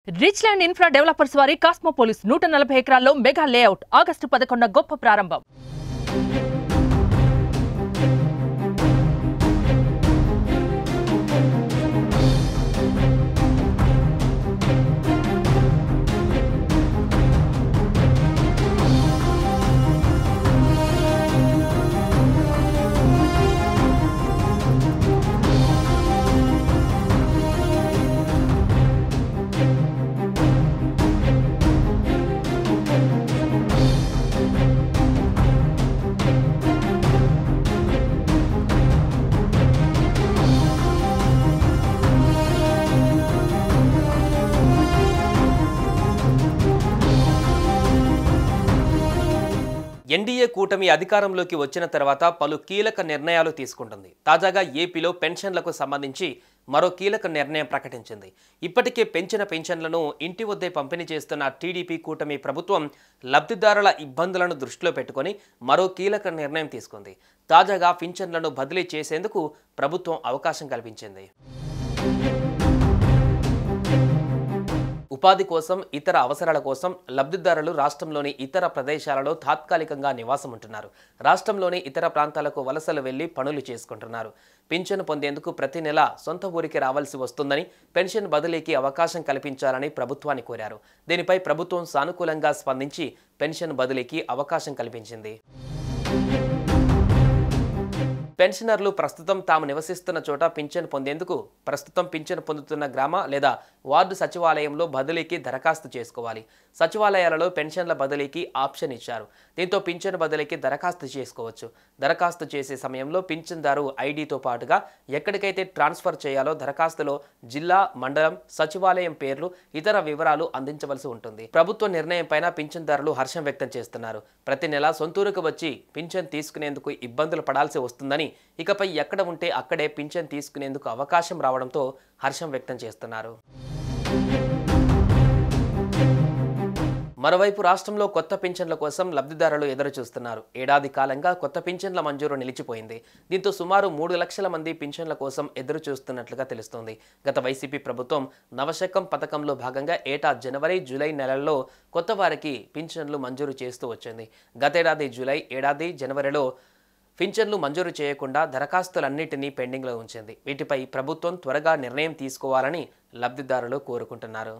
Rich land infra developers వారి కాస్మోపోలిస్ 140 ఎకరాల్లో mega layout August 11 గొప్ప ప్రారంభం. ఎన్డీఏ కూటమి అధికారంలోకి వచ్చిన తర్వాత పలు కీలక నిర్ణయాలు తీసుకుంటుంది. తాజాగా ఏపీలో పెన్షన్లకు సంబంధించి మరో కీలక నిర్ణయం ప్రకటించింది. ఇప్పటికే పెంచిన పెన్షన్లను ఇంటి వద్దే పంపిణీ చేస్తున్న టీడీపీ కూటమి ప్రభుత్వం లబ్ధిదారుల ఇబ్బందులను దృష్టిలో పెట్టుకొని మరో కీలక నిర్ణయం తీసుకుంది. తాజాగా పింఛన్లను బదిలీ చేసేందుకు ప్రభుత్వం అవకాశం కల్పించింది. ఉపాధి కోసం, ఇతర అవసరాల కోసం లబ్ధిదారులు రాష్ట్రంలోని ఇతర ప్రదేశాలలో తాత్కాలికంగా నివాసం ఉంటున్నారు. రాష్ట్రంలోని ఇతర ప్రాంతాలకు వలసలు వెళ్లి పనులు చేసుకుంటున్నారు. పింఛను పొందేందుకు ప్రతి నెల సొంత ఊరికి రావాల్సి వస్తుందని, పెన్షన్ బదిలీకి అవకాశం కల్పించాలని ప్రభుత్వాన్ని కోరారు. దీనిపై ప్రభుత్వం సానుకూలంగా స్పందించి పెన్షన్ బదిలీకి అవకాశం కల్పించింది. పెన్షనర్లు ప్రస్తుతం తాము నివసిస్తున్న చోట పింఛన్ పొందేందుకు ప్రస్తుతం పింఛన్ పొందుతున్న గ్రామ లేదా వార్డు సచివాలయంలో బదిలీకి దరఖాస్తు చేసుకోవాలి. సచివాలయాలలో పెన్షన్ల బదిలీకి ఆప్షన్ ఇచ్చారు. దీంతో పింఛన్ బదిలీకి దరఖాస్తు చేసుకోవచ్చు. దరఖాస్తు చేసే సమయంలో పింఛన్దారు ఐడితో పాటుగా ఎక్కడికైతే ట్రాన్స్ఫర్ చేయాలో దరఖాస్తులో జిల్లా, మండలం, సచివాలయం పేర్లు, ఇతర వివరాలు అందించవలసి ఉంటుంది. ప్రభుత్వ నిర్ణయం పైన పింఛన్దారులు హర్షం వ్యక్తం చేస్తున్నారు. ప్రతి నెల సొంతూరుకు వచ్చి పింఛన్ తీసుకునేందుకు ఇబ్బందులు పడాల్సి వస్తుందని, ఇకపై ఎక్కడ ఉంటే అక్కడే పింఛన్ తీసుకునేందుకు అవకాశం రావడంతో హర్షం వ్యక్తం చేస్తున్నారు. మరోవైపు రాష్ట్రంలో కొత్త పింఛన్ల కోసం లబ్ధిదారులు ఎదురు చూస్తున్నారు. ఏడాది కాలంగా కొత్త పింఛన్ల మంజూరు నిలిచిపోయింది. దీంతో సుమారు 3 లక్షల మంది పింఛన్ల కోసం ఎదురు చూస్తున్నట్లుగా తెలుస్తోంది. గత వైసీపీ ప్రభుత్వం నవశకం పథకంలో భాగంగా ఏటా జనవరి, జూలై నెలల్లో కొత్త వారికి పింఛన్లు మంజూరు చేస్తూ వచ్చింది. గతేడాది జూలై, ఏడాది జనవరిలో పింఛన్లు మంజూరు చేయకుండా దరఖాస్తులన్నింటినీ పెండింగ్లో ఉంచింది. వీటిపై ప్రభుత్వం త్వరగా నిర్ణయం తీసుకోవాలని లబ్ధిదారులు కోరుకుంటున్నారు.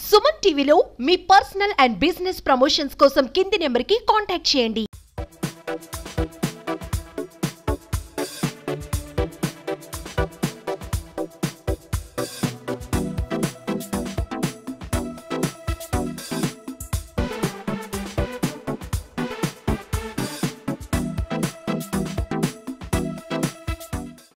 సుమన్ టీవీలో మీ పర్సనల్ అండ్ బిజినెస్ ప్రమోషన్స్ కోసం కింది నెంబర్కి కాంటాక్ట్ చేయండి.